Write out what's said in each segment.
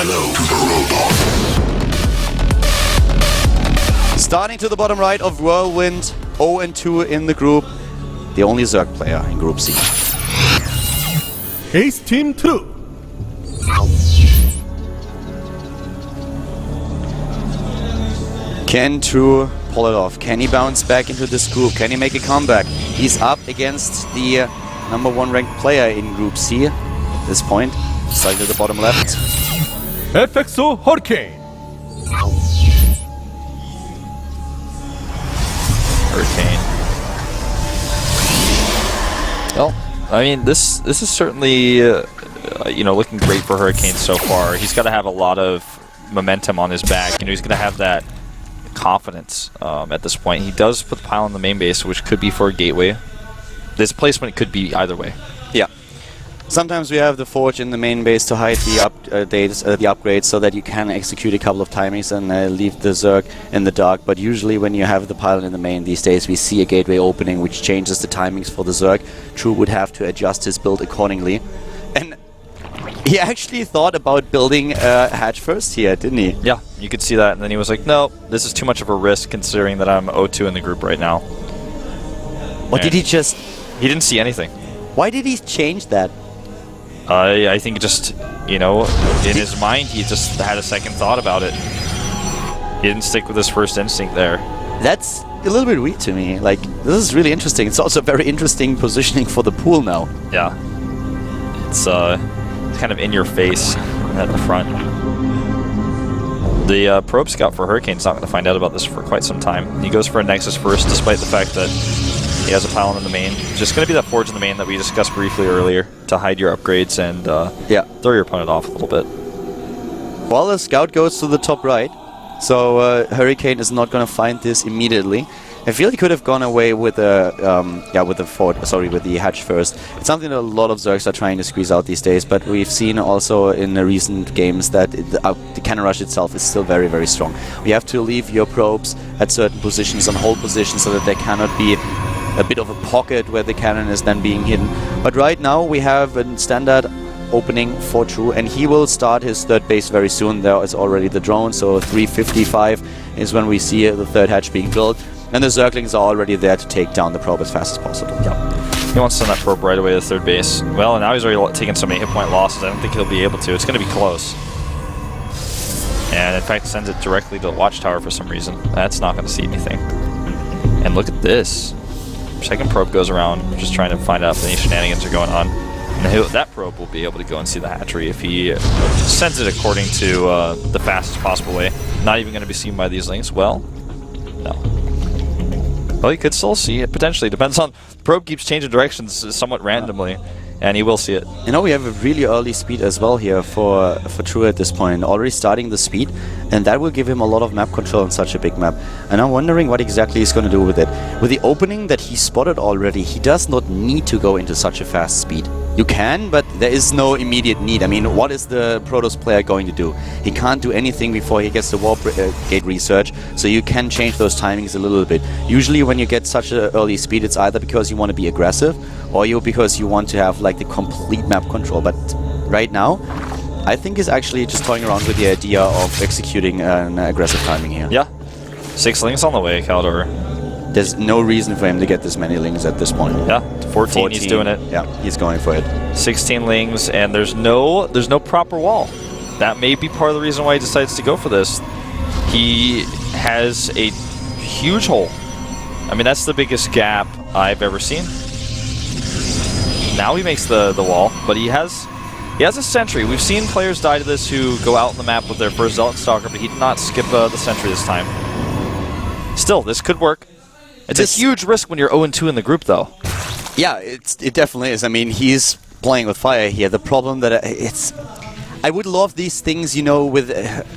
hello to the robot. Starting to the bottom right of Whirlwind, 0-2 in the group. The only Zerg player in Group C. Ace Team 2. Can True pull it off? Can he bounce back into this group? Can he make a comeback? He's up against the #1 ranked player in Group C at this point. Starting to the bottom left. FXO Hurricane. Hurricane. Well, I mean, this is certainly you know, looking great for Hurricane so far. He's got to have a lot of momentum on his back. You know, he's going to have that confidence at this point. He does put the pile on the main base, which could be for a gateway. This placement could be either way. Yeah. Sometimes we have the Forge in the main base to hide the upgrades so that you can execute a couple of timings and leave the Zerg in the dark. But usually when you have the pylon in the main these days, we see a gateway opening which changes the timings for the Zerg. True would have to adjust his build accordingly. And he actually thought about building hatch first here, didn't he? Yeah, you could see that. And then he was like, no, this is too much of a risk considering that I'm 0-2 in the group right now. What did he just... He didn't see anything. Why did he change that? I think just, you know, in his mind, he just had a second thought about it. He didn't stick with his first instinct there. That's a little bit weird to me. Like, this is really interesting. It's also very interesting positioning for the pool now. Yeah. It's kind of in your face at the front. The probe scout for Hurricane's not going to find out about this for quite some time. He goes for a Nexus first, despite the fact that he has a pylon in the main. Just going to be that Forge in the main that we discussed briefly earlier to hide your upgrades and throw your opponent off a little bit. Well, the scout goes to the top right, so Hurricane is not going to find this immediately. I feel he could have gone away with the with the hatch first. It's something that a lot of Zergs are trying to squeeze out these days, but we've seen also in the recent games that the cannon rush itself is still very, very strong. We have to leave your probes at certain positions, on hold positions, so that they cannot be a bit of a pocket where the cannon is then being hidden. But right now we have a standard opening for True, and he will start his third base very soon. There is already the drone, so 3:55 is when we see the third hatch being built, and the Zerglings are already there to take down the probe as fast as possible. Yep. He wants to send that probe right away to third base. Well, and now he's already taken so many hit point losses, I don't think he'll be able to. It's going to be close. And in fact, sends it directly to the watchtower for some reason. That's not going to see anything. And look at this. Second probe goes around, just trying to find out if any shenanigans are going on. And that probe will be able to go and see the hatchery if he sends it according to the fastest possible way. Not even going to be seen by these links. Well, no. Well, you could still see it, potentially. Depends on... The probe keeps changing directions somewhat randomly, and he will see it. You know, we have a really early speed as well here for True at this point. Already starting the speed, and that will give him a lot of map control on such a big map. And I'm wondering what exactly he's going to do with it. With the opening that he spotted already, he does not need to go into such a fast speed. You can, but there is no immediate need. I mean, what is the Protoss player going to do? He can't do anything before he gets the warp gate research, so you can change those timings a little bit. Usually when you get such an early speed, it's either because you want to be aggressive, or because you want to have like the complete map control. But right now, I think he's actually just toying around with the idea of executing an aggressive timing here. Yeah. 6 links on the way, Caldor. There's no reason for him to get this many lings at this point. Yeah, 14 he's doing it. Yeah, he's going for it. 16 lings, and there's no proper wall. That may be part of the reason why he decides to go for this. He has a huge hole. I mean, that's the biggest gap I've ever seen. Now he makes the wall, but he has a sentry. We've seen players die to this who go out on the map with their first Zealot and Stalker, but he did not skip the sentry this time. Still, this could work. It's a huge risk when you're 0-2 in the group, though. Yeah, it definitely is. I mean, he's playing with fire here. The problem that I would love these things, you know, with,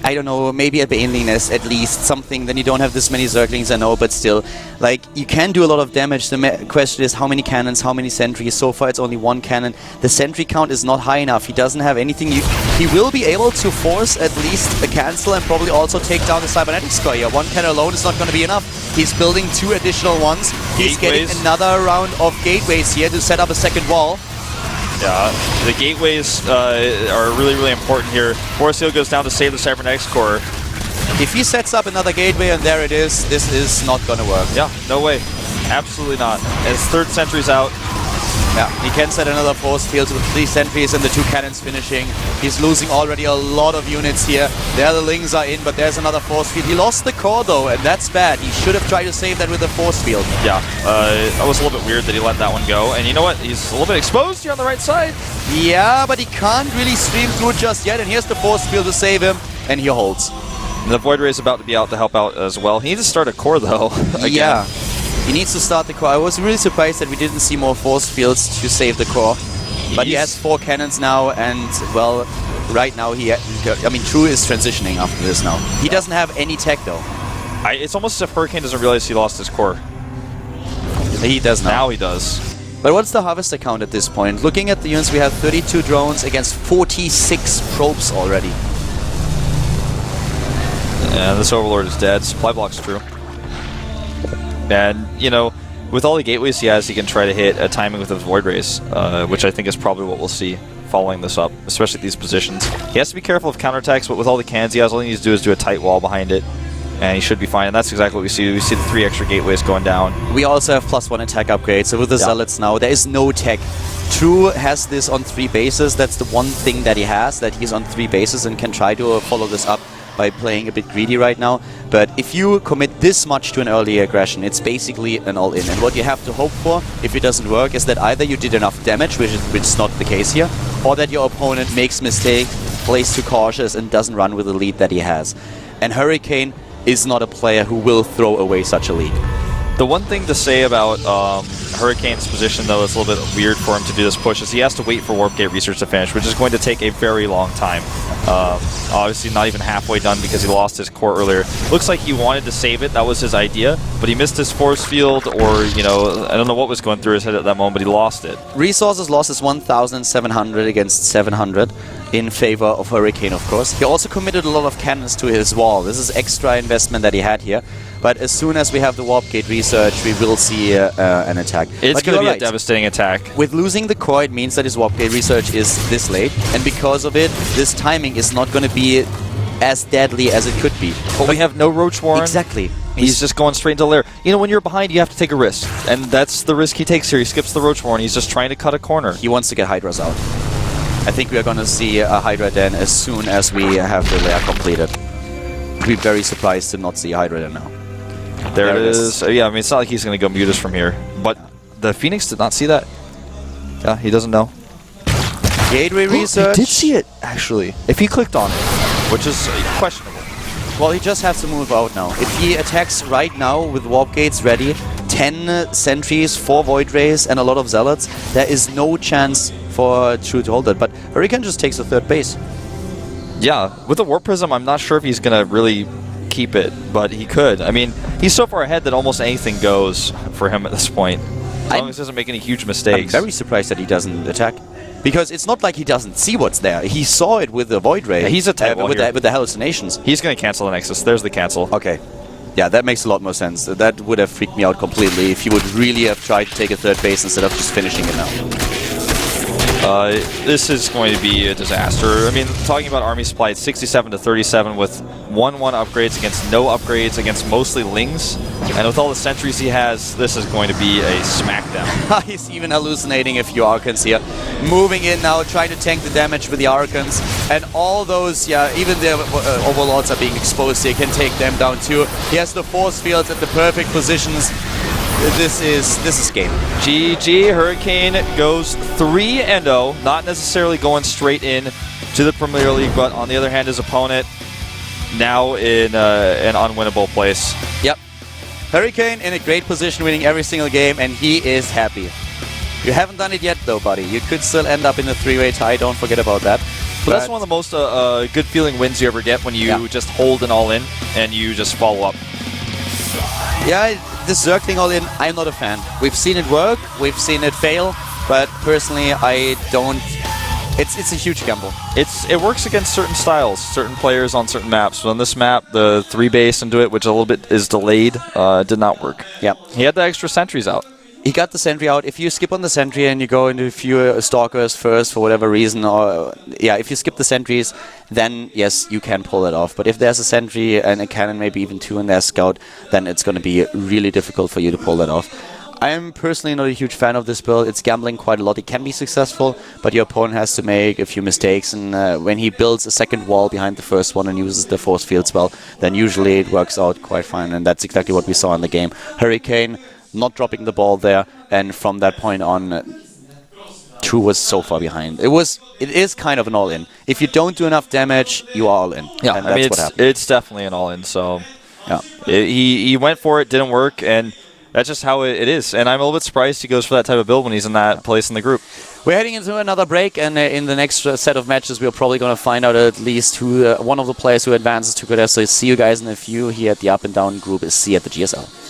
I don't know, maybe a Baneliness at least, something, then you don't have this many Zerglings, I know, but still, like, you can do a lot of damage. The question is how many cannons, how many sentries. So far it's only 1 cannon. The sentry count is not high enough. He doesn't have anything. He will be able to force at least a cancel and probably also take down the cybernetics score here. 1 cannon alone is not going to be enough. He's building 2 additional ones. He's getting another round of gateways here to set up a second wall. Yeah, the gateways are really, really important here. Force Field goes down to save the Cybernetics core. If he sets up another gateway and there it is, this is not gonna work. Yeah, no way. Absolutely not. His third sentry's out. Yeah, he can set another force field with 3 sentries and the 2 cannons finishing. He's losing already a lot of units here. There the Lings are in, but there's another force field. He lost the core though, and that's bad. He should have tried to save that with the force field. Yeah, that was a little bit weird that he let that one go. And you know what? He's a little bit exposed here on the right side. Yeah, but he can't really stream through just yet, and here's the force field to save him, and he holds. And the Void Ray is about to be out to help out as well. He needs to start a core though. Yeah. He needs to start the core. I was really surprised that we didn't see more force fields to save the core. But he has 4 cannons now, and, well, right now I mean, True is transitioning after this now. He doesn't have any tech, though. It's almost as if Hurricane doesn't realize he lost his core. He does now. Now he does. But what's the Harvester count at this point? Looking at the units, we have 32 drones against 46 probes already. And this Overlord is dead. Supply block's True. And, you know, with all the gateways he has, he can try to hit a timing with his Void Rays, which I think is probably what we'll see following this up, especially at these positions. He has to be careful of counterattacks, but with all the cannons he has, all he needs to do is do a tight wall behind it, and he should be fine. And that's exactly what we see. We see the 3 extra gateways going down. We also have +1 attack upgrade, so with the Zealots now, there is no tech. True has this on 3 bases. That's the one thing that he has, that he's on 3 bases and can try to follow this up by playing a bit greedy right now. But if you commit this much to an early aggression, it's basically an all-in. And what you have to hope for, if it doesn't work, is that either you did enough damage, which is not the case here, or that your opponent makes mistake, plays too cautious, and doesn't run with the lead that he has. And Hurricane is not a player who will throw away such a lead. The one thing to say about Hurricane's position, though, is a little bit weird for him to do this push, is he has to wait for Warp Gate research to finish, which is going to take a very long time. Obviously not even halfway done because he lost his core earlier. Looks like he wanted to save it, that was his idea, but he missed his force field, or, you know, I don't know what was going through his head at that moment, but he lost it. Resources loss is 1,700 against 700 in favor of Hurricane, of course. He also committed a lot of cannons to his wall. This is extra investment that he had here. But as soon as we have the Warp Gate research, we will see an attack. It's going to be a devastating attack. With losing the core, it means that his Warp Gate research is this late. And because of it, this timing is not going to be as deadly as it could be. But we have no Roach Warren. Exactly. He's just going straight into lair. You know, when you're behind, you have to take a risk. And that's the risk he takes here. He skips the Roach Warren. He's just trying to cut a corner. He wants to get Hydras out. I think we are going to see a Hydra Den as soon as we have the lair completed. I'd be very surprised to not see a Hydra Den now. There it is. Yeah, I mean, it's not like he's going to go mute us from here. But the Phoenix did not see that. Yeah, he doesn't know. Gateway research. He did see it, actually. If he clicked on it, which is questionable. Well, he just has to move out now. If he attacks right now with Warp Gates ready, 10 sentries, 4 Void Rays, and a lot of Zealots, there is no chance for True to hold it. But Hurricane just takes the 3rd base. Yeah, with the Warp Prism, I'm not sure if he's going to really keep it, but he could. I mean, he's so far ahead that almost anything goes for him at this point. As long as he doesn't make any huge mistakes. I'm very surprised that he doesn't attack. Because it's not like he doesn't see what's there. He saw it with the Void Ray. Yeah, he's a with the hallucinations. He's going to cancel the Nexus. There's the cancel. Okay. Yeah, that makes a lot more sense. That would have freaked me out completely if he would really have tried to take a 3rd base instead of just finishing it now. This is going to be a disaster. I mean, talking about army supply, it's 67 to 37 with 1-1 upgrades against no upgrades against mostly Lings. And with all the sentries he has, this is going to be a smackdown. He's even hallucinating a few Archons here. Moving in now, trying to tank the damage with the Archons. And all those, yeah, even the Overlords are being exposed here. Can take them down too. He has the force fields at the perfect positions. This is game. GG. Hurricane goes 3-0, not necessarily going straight in to the Premier League, but on the other hand, his opponent now in an unwinnable place. Yep. Hurricane in a great position, winning every single game, and he is happy. You haven't done it yet, though, buddy. You could still end up in a 3-way tie. Don't forget about that. But that's one of the most good feeling wins you ever get, when you just hold an all-in and you just follow up. Yeah, this Zergling all-in, I'm not a fan. We've seen it work, we've seen it fail, but personally, I don't... It's a huge gamble. It works against certain styles, certain players on certain maps. So on this map, the 3 base into it, which a little bit is delayed, did not work. Yep. He had the extra sentries out. he got the sentry out. If you skip on the sentry and you go into a few stalkers first for whatever reason, or yeah, if you skip the sentries, then yes, you can pull it off. But if there's a sentry and a cannon, maybe even two in their scout, then it's going to be really difficult for you to pull that off. I am personally not a huge fan of this build. It's gambling quite a lot. It can be successful, but your opponent has to make a few mistakes. And when he builds a second wall behind the first one and uses the force field spell, then usually it works out quite fine. And that's exactly what we saw in the game. Hurricane not dropping the ball there, and from that point on, True was so far behind. It is kind of an all-in. If you don't do enough damage, you are all in. Yeah, and I mean, that's what happened. it's definitely an all-in. So yeah, he went for it, didn't work, and that's just how it is. And I'm a little bit surprised he goes for that type of build when he's in that place in the group. We're heading into another break, and in the next set of matches, we're probably going to find out at least who one of the players who advances to Korea. So see you guys in a few here at the Up and Down group. See you at the GSL.